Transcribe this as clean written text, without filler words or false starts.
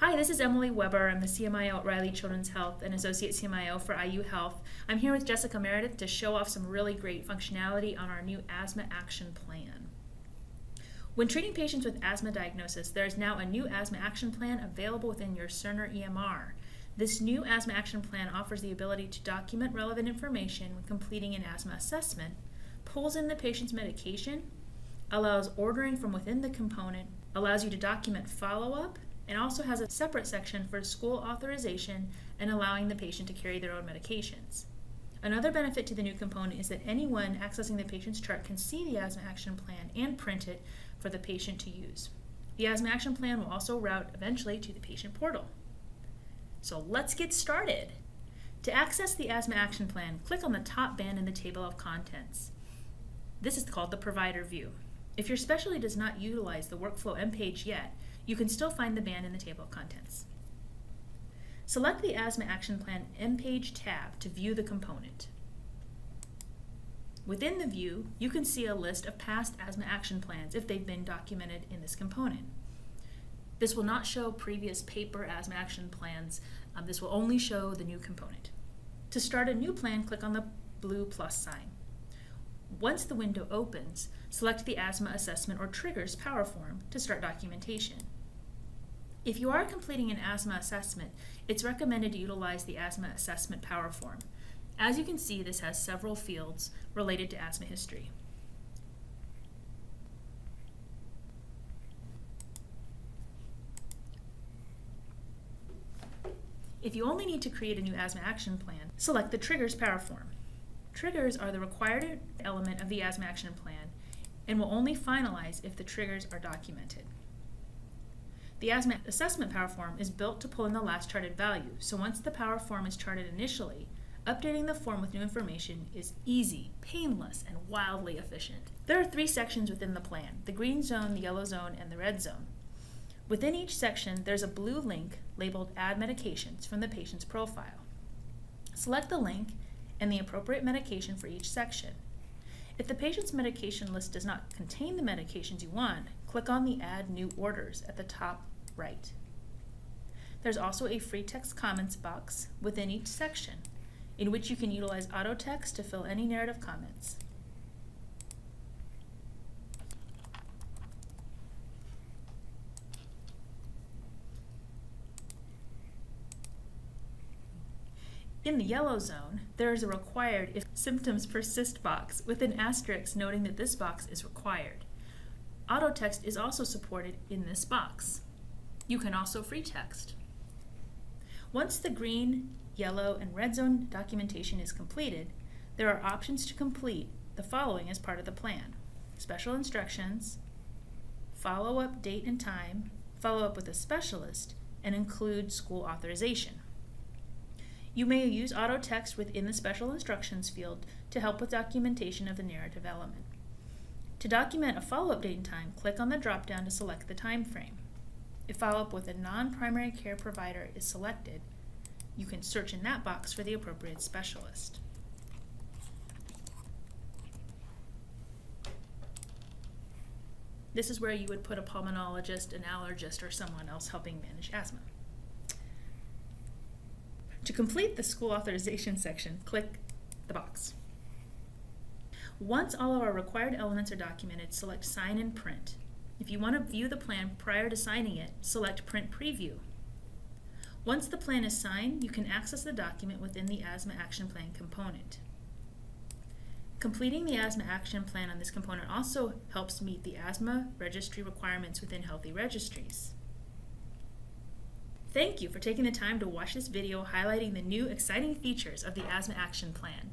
Hi, this is Emily Weber. I'm the CMIO at Riley Children's Health and Associate CMIO for IU Health. I'm here with Jessica Meredith to show off some really great functionality on our new Asthma Action Plan. When treating patients with asthma diagnosis, there is now a new Asthma Action Plan available within your Cerner EMR. This new Asthma Action Plan offers the ability to document relevant information when completing an asthma assessment, pulls in the patient's medication, allows ordering from within the component, allows you to document follow-up, and also has a separate section for school authorization and allowing the patient to carry their own medications. Another benefit to the new component is that anyone accessing the patient's chart can see the Asthma Action Plan and print it for the patient to use. The Asthma Action Plan will also route eventually to the patient portal. So let's get started. To access the Asthma Action Plan, click on the top band in the table of contents. This is called the Provider View. If your specialty does not utilize the workflow MPage yet, you can still find the band in the table of contents. Select the Asthma Action Plan MPage tab to view the component. Within the view, you can see a list of past asthma action plans if they've been documented in this component. This will not show previous paper asthma action plans. This will only show the new component. To start a new plan, click on the blue plus sign. Once the window opens, select the Asthma Assessment or Triggers Power Form to start documentation. If you are completing an asthma assessment, it's recommended to utilize the Asthma Assessment Power Form. As you can see, this has several fields related to asthma history. If you only need to create a new asthma action plan, select the Triggers Power Form. Triggers are the required element of the Asthma Action Plan and will only finalize if the triggers are documented. The Asthma Assessment Power Form is built to pull in the last charted value, so once the Power Form is charted initially, updating the form with new information is easy, painless, and wildly efficient. There are 3 sections within the plan: the green zone, the yellow zone, and the red zone. Within each section, there's a blue link labeled Add Medications from the patient's profile. Select the link and the appropriate medication for each section. If the patient's medication list does not contain the medications you want, click on the Add New Orders at the top right. There's also a free text comments box within each section, in which you can utilize auto text to fill any narrative comments. In the yellow zone, there is a required if symptoms persist box with an asterisk noting that this box is required. Auto text is also supported in this box. You can also free text. Once the green, yellow, and red zone documentation is completed, there are options to complete the following as part of the plan: special instructions, follow-up date and time, follow up with a specialist, and include school authorization. You may use auto text within the special instructions field to help with documentation of the narrative element. To document a follow-up date and time, click on the drop-down to select the time frame. If follow-up with a non-primary care provider is selected, you can search in that box for the appropriate specialist. This is where you would put a pulmonologist, an allergist, or someone else helping manage asthma. To complete the school authorization section, click the box. Once all of our required elements are documented, select Sign and Print. If you want to view the plan prior to signing it, select Print Preview. Once the plan is signed, you can access the document within the Asthma Action Plan component. Completing the Asthma Action Plan on this component also helps meet the asthma registry requirements within Healthy Registries. Thank you for taking the time to watch this video highlighting the new exciting features of the Asthma Action Plan.